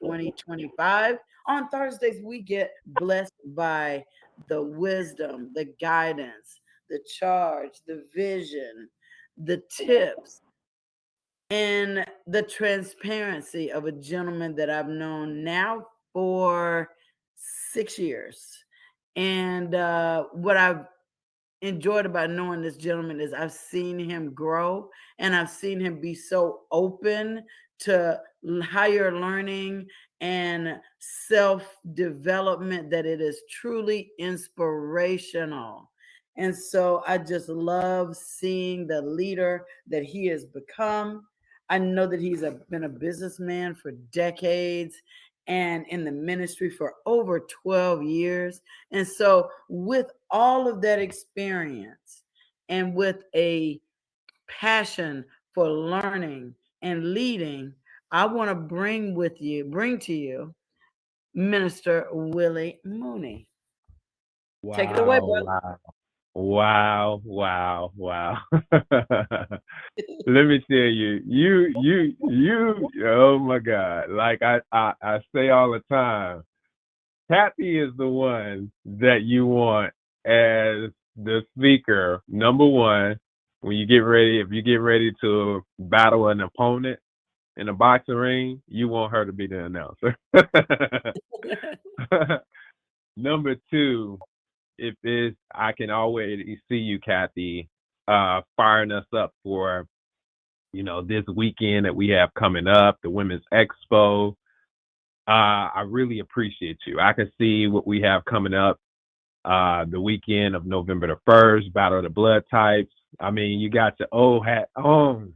2025. On Thursdays, we get blessed by the wisdom, the guidance, the charge, the vision, the tips, and the transparency of a gentleman that I've known now for 6 years. And what I've enjoyed about knowing this gentleman is I've seen him grow and I've seen him be so open to higher learning and self development that it is truly inspirational. And so I just love seeing the leader that he has become. I know that been a businessman for decades and in the ministry for over 12 years. And so, with all of that experience and with a passion for learning and leading, I want to bring to you Minister Willie Mooney. Take it away, Wow, brother. wow, wow. Let me tell you, oh my God. Like I say all the time, Kathy is the one that you want as the speaker, number one, when you get ready, if you get ready to battle an opponent in a boxing ring, you want her to be the announcer. Number two, if it's I can always see you, Kathy, firing us up for this weekend that we have coming up, the Women's Expo. I really appreciate you. I can see what we have coming up the weekend of November the 1st, Battle of the Blood Types. I mean, you got your old hat on.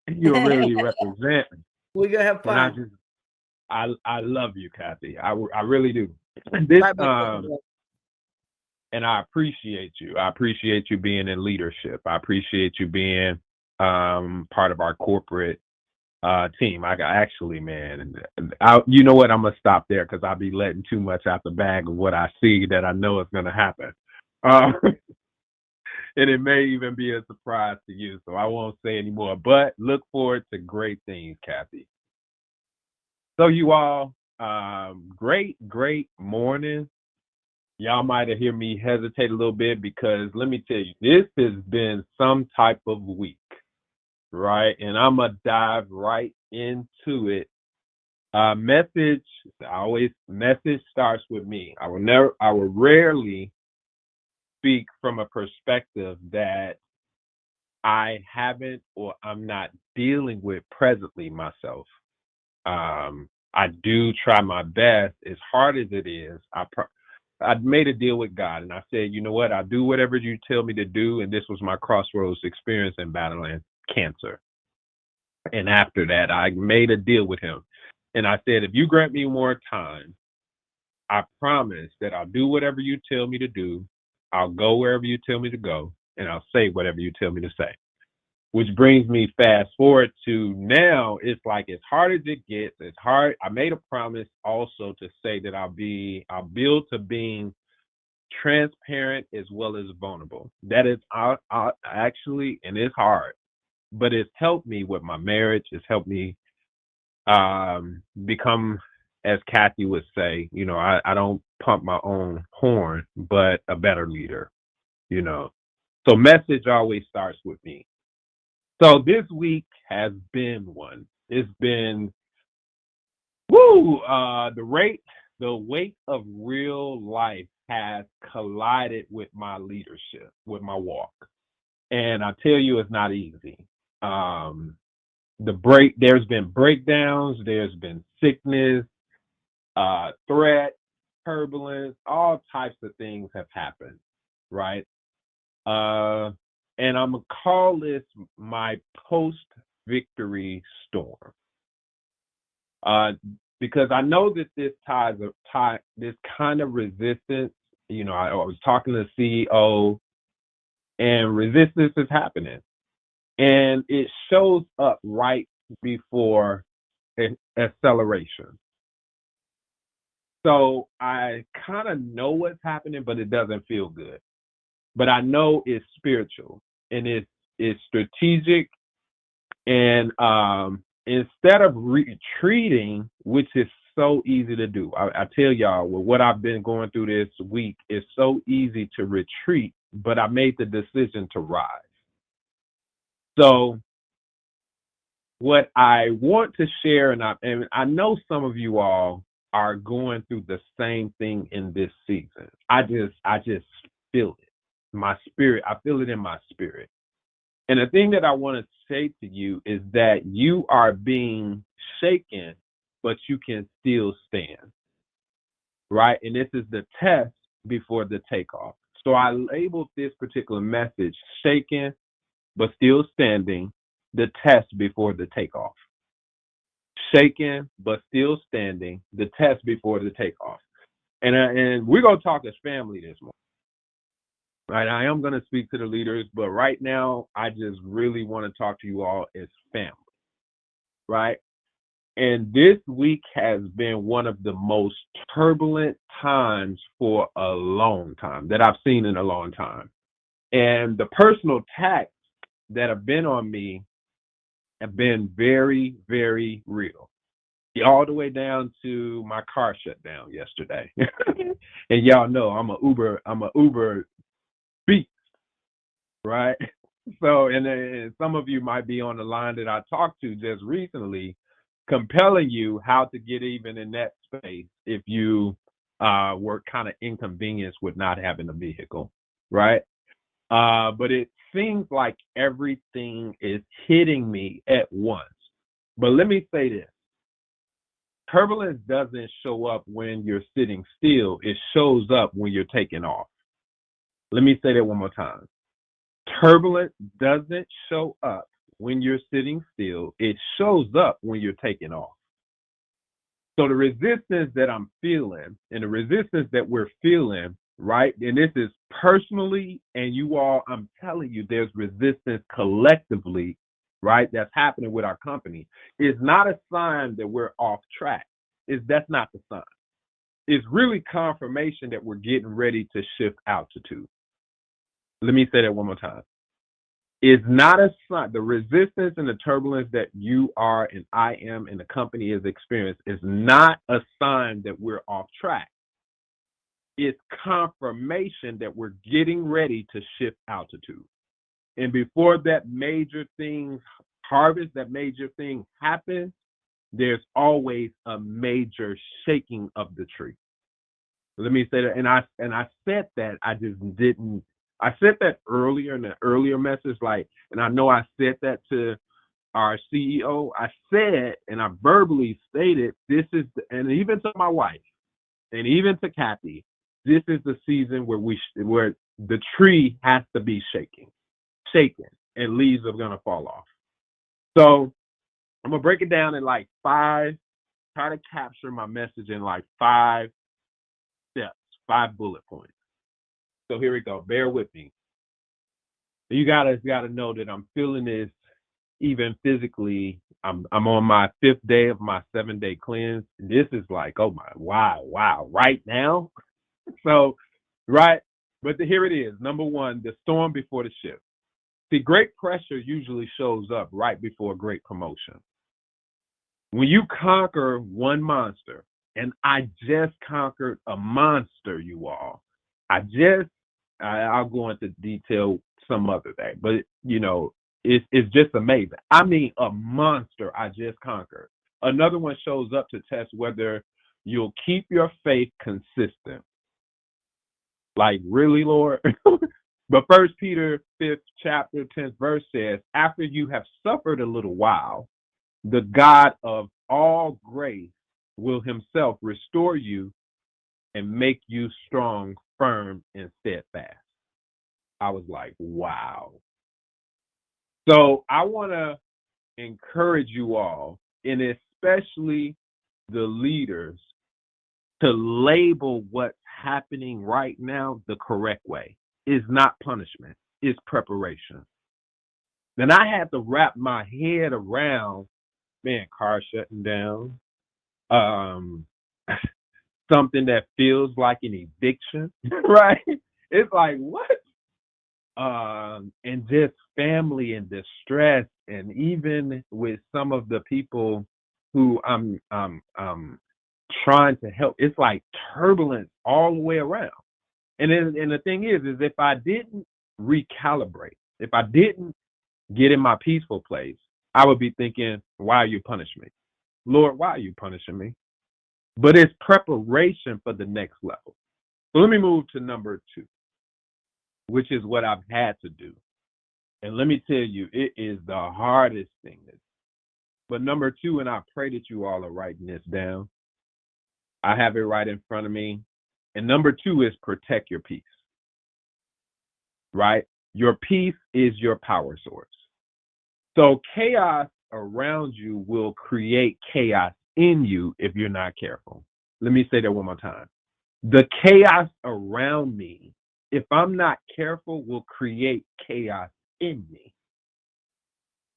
You're really representing. We're going to have And fun. I love you, Kathy. I really do. This Right back at you, and I appreciate you. I appreciate you being in leadership. I appreciate you being part of our corporate team. I got actually, man, you know what? I'm gonna stop there because I'll be letting too much out the bag of what I see that I know is gonna happen, and it may even be a surprise to you. So I won't say anymore. But look forward to great things, Kathy. So you all, great morning. Y'all might have heard me hesitate a little bit because let me tell you, this has been some type of week, right? And I'm gonna dive right into it. Message, message starts with me. I will rarely speak from a perspective that I haven't or I'm not dealing with presently myself. I do try my best, as hard as it is. I made a deal with God, and I said, you know what? I'll do whatever you tell me to do. And this was my crossroads experience in battling cancer. And after that, I made a deal with him, and I said, if you grant me more time, I promise that I'll do whatever you tell me to do. I'll go wherever you tell me to go, and I'll say whatever you tell me to say. Which brings me fast forward to now. It's like as hard as it gets, it's hard. I made a promise also to say that I'll build to being transparent as well as vulnerable. That is actually, and it's hard, but it's helped me with my marriage. It's helped me become, as Kathy would say, I don't pump my own horn, but a better leader, you know. So message always starts with me. So this week has been one. It's been woo. The weight of real life has collided with my leadership, with my walk, and I tell you, it's not easy. Um, there's been breakdowns, there's been sickness, threat, turbulence, all types of things have happened, right? Uh, and I'm gonna call this my post-victory storm, uh, because I know that this kind of resistance. I was talking to the CEO, and resistance is happening, and it shows up right before acceleration. So I kind of know what's happening, but it doesn't feel good. But I know it's spiritual and it's strategic. And instead of retreating, which is so easy to do. I tell y'all, with what I've been going through this week, it's so easy to retreat, but I made the decision to rise. So what I want to share, and I know some of you all are going through the same thing in this season. I just feel it. My spirit, I feel it in my spirit. And the thing that I want to say to you is that you are being shaken, but you can still stand, right? And this is the test before the takeoff. So I labeled this particular message shaken, but still standing, the test before the takeoff. Shaken, but still standing, the test before the takeoff. And we're going to talk as family this morning. Right, I am going to speak to the leaders, but right now, I just really want to talk to you all as family, right? And this week has been one of the most turbulent times for a long time that I've seen in a long time. And the personal attacks that have been on me have been very, very real. All the way down to my car shut down yesterday. And y'all know I'm a Uber beast, right? So, and some of you might be on the line that I talked to just recently, compelling you how to get even in that space if you were kind of inconvenienced with not having a vehicle, right? But it seems like everything is hitting me at once. But let me say this. Turbulence doesn't show up when you're sitting still. It shows up when you're taking off. Let me say that one more time. Turbulence doesn't show up when you're sitting still. It shows up when you're taking off. So the resistance that I'm feeling and the resistance that we're feeling, right? And this is personally, and you all, I'm telling you, there's resistance collectively, right? That's happening with our company. It's not a sign that we're off track. That's not the sign. It's really confirmation that we're getting ready to shift altitude. Let me say that one more time. It's not a sign. The resistance and the turbulence that you are and I am and the company is experiencing is not a sign that we're off track. It's confirmation that we're getting ready to shift altitude. And before that major thing harvest, that major thing happens, there's always a major shaking of the tree. Let me say that. And I said that, I just didn't. I said that earlier in the earlier message, and I know I said that to our CEO. I said, and I verbally stated, and even to my wife, and even to Kathy, this is the season where the tree has to be shaken, and leaves are gonna fall off. So I'm gonna break it down in five. Try to capture my message in 5 steps, 5 bullet points. So here we go. Bear with me. You gotta know that I'm feeling this even physically. I'm on my 5th day of my 7-day cleanse. This is oh my wow, right now. So right, but here it is. Number 1, the storm before the shift. See, great pressure usually shows up right before great promotion. When you conquer one monster, and I just conquered a monster, you all. I'll go into detail some other day, but it's just amazing. I mean, a monster I just conquered. Another one shows up to test whether you'll keep your faith consistent. Really, Lord? But 1 Peter 5th chapter 10th verse says, after you have suffered a little while, the God of all grace will himself restore you and make you strong, firm, and steadfast. I was like, wow. So I want to encourage you all, and especially the leaders, to label what's happening right now the correct way. It's not punishment. It's preparation. Then I had to wrap my head around, car shutting down, something that feels like an eviction, right? It's what? And just family and distress, and even with some of the people who I'm trying to help. It's like turbulence all the way around. And the thing is if I didn't recalibrate, if I didn't get in my peaceful place, I would be thinking, why are you punishing me? Lord, why are you punishing me? But it's preparation for the next level. So let me move to number 2, which is what I've had to do. And let me tell you, it is the hardest thing. But number 2, and I pray that you all are writing this down. I have it right in front of me. And number 2 is protect your peace, right? Your peace is your power source. So chaos around you will create chaos in you if you're not careful. Let me say that one more time. The chaos around me, if I'm not careful, will create chaos in me.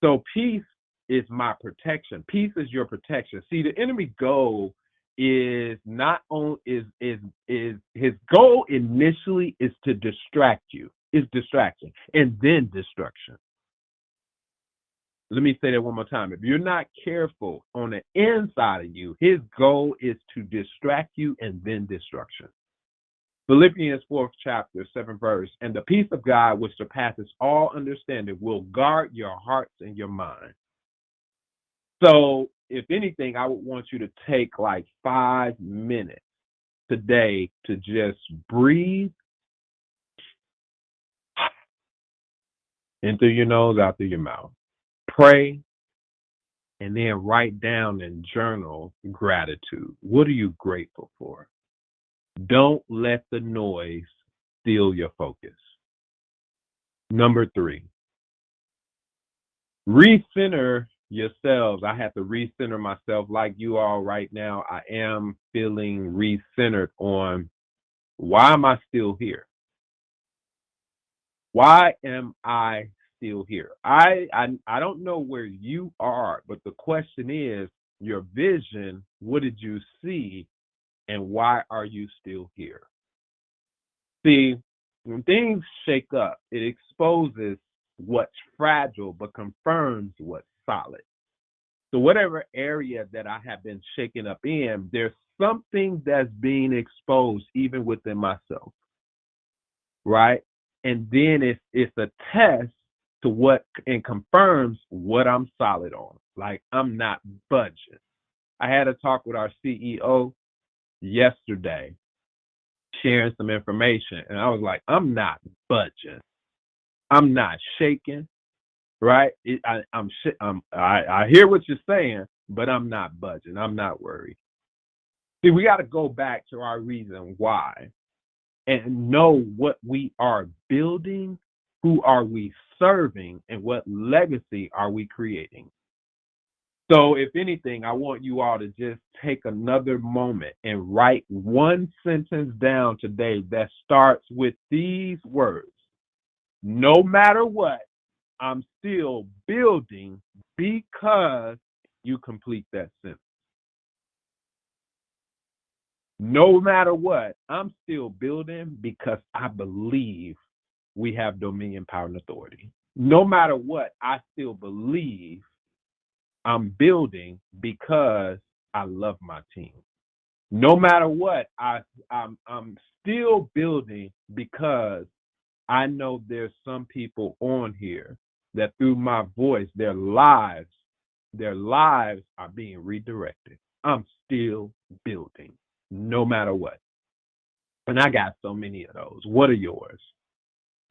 So peace is my protection. Peace is your protection. See, the enemy goal is not on is his goal initially is to distract you. Is distraction and then destruction. Let me say that one more time. If you're not careful on the inside of you, his goal is to distract you and then destruction. Philippians 4th chapter, 7th verse, and the peace of God, which surpasses all understanding, will guard your hearts and your mind. So, if anything, I would want you to take like 5 minutes today to just breathe in through your nose, out through your mouth. Pray, and then write down and journal gratitude. What are you grateful for? Don't let the noise steal your focus. Number 3, recenter yourselves. I have to recenter myself like you all right now. I am feeling recentered on why am I still here? Why am I still here? I don't know where you are, but the question is your vision. What did you see? And why are you still here? See, when things shake up, it exposes what's fragile, but confirms what's solid. So whatever area that I have been shaken up in, there's something that's being exposed even within myself, right? And then it's a test to what and confirms what I'm solid on. Like I'm not budging. I had a talk with our CEO yesterday, sharing some information, and I was like, I'm not budging. I'm not shaking, right? I hear what you're saying, but I'm not budging. I'm not worried. See, we got to go back to our reason why and know what we are building, who are we serving, and what legacy are we creating. So if anything, I want you all to just take another moment and write one sentence down today that starts with these words. No matter what, I'm still building because you complete that sentence. No matter what, I'm still building because I believe we have dominion, power, and authority. No matter what, I still believe I'm building because I love my team. No matter what, I'm still building because I know there's some people on here that through my voice, their lives are being redirected. I'm still building, no matter what. And I got so many of those. What are yours?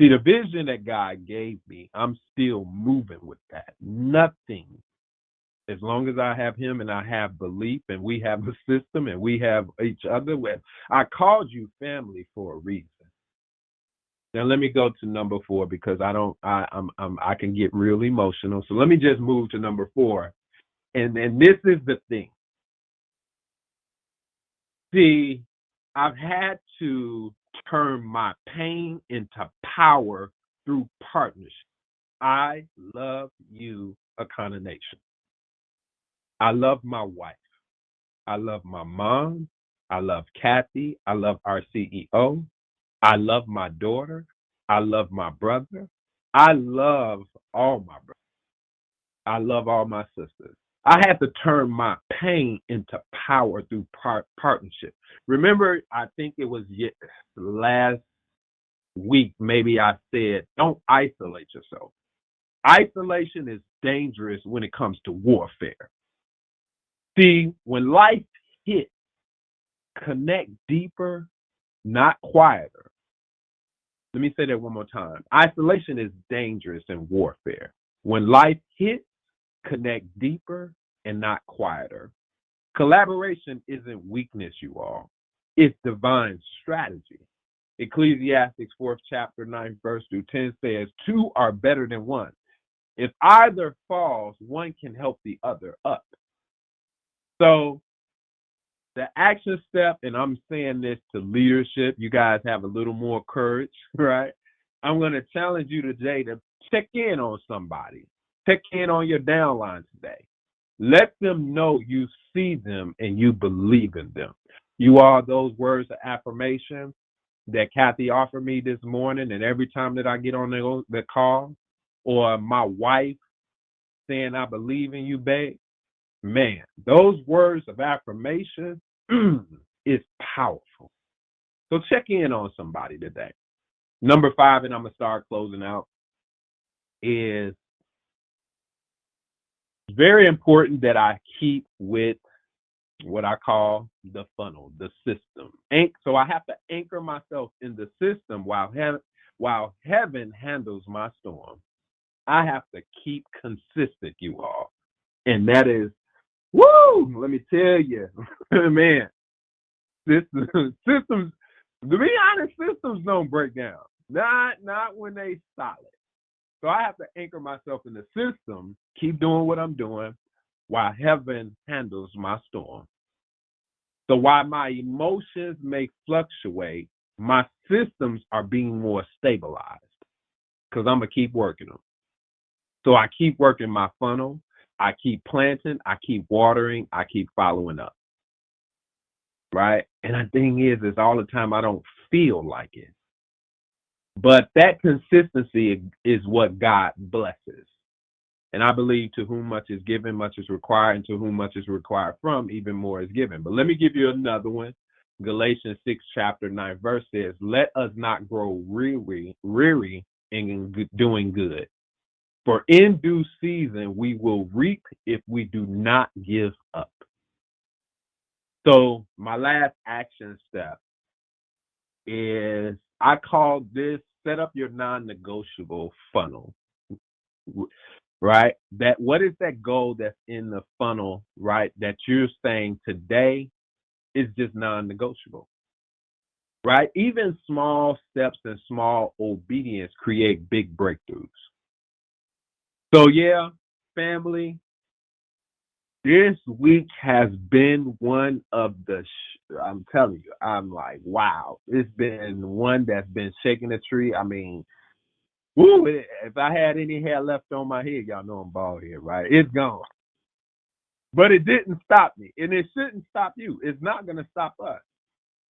See, the vision that God gave me, I'm still moving with that. Nothing. As long as I have him and I have belief and we have a system and we have each other, I called you family for a reason. Now let me go to number 4 because I can get real emotional. So let me just move to number 4. And this is the thing. See, I've had to turn my pain into power through partnership. I love you, Akana Nation. I love my wife. I love my mom. I love Kathy. I love our CEO. I love my daughter. I love my brother. I love all my brothers. I love all my sisters. I had to turn my pain into power through partnership. Remember, I think it was last week, maybe I said, don't isolate yourself. Isolation is dangerous when it comes to warfare. See, when life hits, connect deeper, not quieter. Let me say that one more time. Isolation is dangerous in warfare. When life hits, connect deeper and not quieter. Collaboration isn't weakness, you all. It's divine strategy. Ecclesiastes 4th chapter 9th verse through 10 says, two are better than one. If either falls, one can help the other up. So the action step, and I'm saying this to leadership, you guys have a little more courage, right? I'm going to challenge you today to check in on somebody. Check in on your downline today. Let them know you see them and you believe in them. You are those words of affirmation that Kathy offered me this morning, and every time that I get on the call, or my wife saying, I believe in you, babe, man, those words of affirmation is powerful. So check in on somebody today. Number 5, and I'm going to start closing out, is very important that I keep with what I call the funnel, the system. So I have to anchor myself in the system while heaven handles my storm. I have to keep consistent, you all. And that is, woo, let me tell you, man, systems, to be honest, systems don't break down. Not when they solid. So I have to anchor myself in the system, keep doing what I'm doing while heaven handles my storm. So while my emotions may fluctuate, my systems are being more stabilized because I'm going to keep working them. So I keep working my funnel. I keep planting. I keep watering. I keep following up. Right? And the thing is all the time I don't feel like it. But that consistency is what God blesses. And I believe to whom much is given, much is required, and to whom much is required from, even more is given. But let me give you another one. Galatians 6, chapter 9, verse says, let us not grow weary in doing good. For in due season, we will reap if we do not give up. So my last action step is, I call this, set up your non-negotiable funnel. Right? That what is that goal that's in the funnel, right? That you're saying today is just non-negotiable. Right? Even small steps and small obedience create big breakthroughs. So yeah, family, this week has been one of the I'm telling you, I'm like, wow, it's been one that's been shaking the tree. I mean, woo, if I had any hair left on my head, y'all know I'm bald head, right? It's gone. But it didn't stop me, and it shouldn't stop you. It's not going to stop us.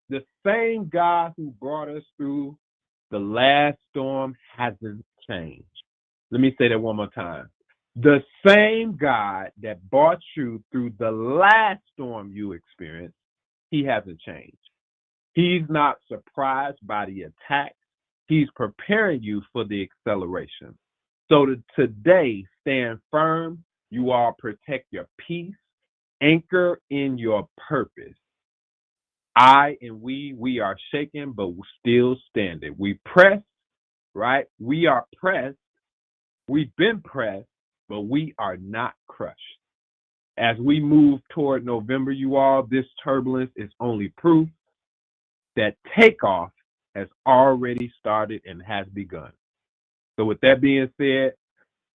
The same God who brought us through the last storm hasn't changed. Let me say that one more time. The same God that brought you through the last storm you experienced, he hasn't changed. He's not surprised by the attack. He's preparing you for the acceleration. So today, stand firm. You all protect your peace. Anchor in your purpose. I and we are shaken, but we're still standing. We press, right? We are pressed. We've been pressed, but we are not crushed. As we move toward November, you all, this turbulence is only proof that takeoff has already started and has begun. So with that being said,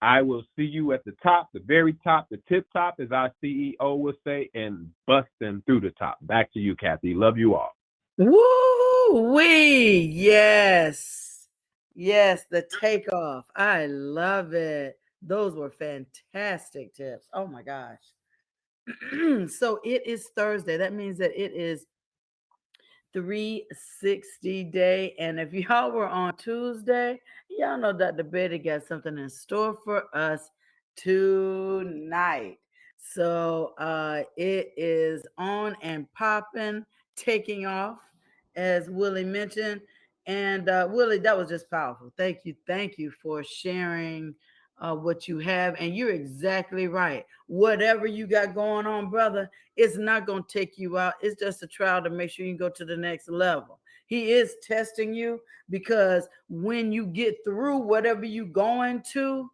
I will see you at the top, the very top, the tip top, as our CEO would say, and busting through the top. Back to you, Kathy. Love you all. Woo-wee! Yes. Yes, the takeoff. I love it. Those were fantastic tips. Oh my gosh. So it is Thursday. That means that it is 360 day. And if y'all were on Tuesday, y'all know Dr. Betty got something in store for us tonight. So it is on and popping, taking off, as Willie mentioned. And Willie, that was just powerful. Thank you for sharing what you have. And you're exactly right. Whatever you got going on, brother, it's not going to take you out. It's just a trial to make sure you can go to the next level. He is testing you because when you get through whatever you going through,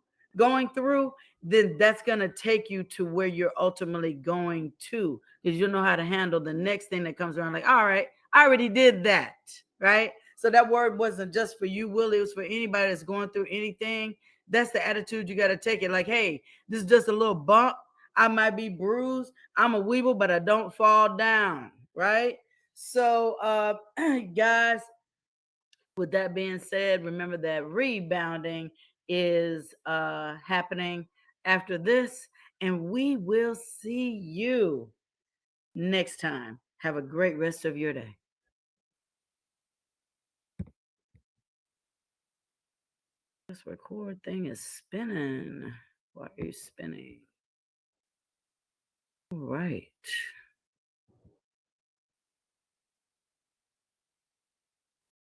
then that's going to take you to where you're ultimately going to, because you'll know how to handle the next thing that comes around. Like, all right, I already did that, right? So that word wasn't just for you, Willie. It was for anybody that's going through anything. That's the attitude you got to take it. Like, hey, this is just a little bump. I might be bruised. I'm a weeble, but I don't fall down, right? So, guys, with that being said, remember that rebounding is happening after this, and we will see you next time. Have a great rest of your day. This record thing is spinning. Why are you spinning? All right.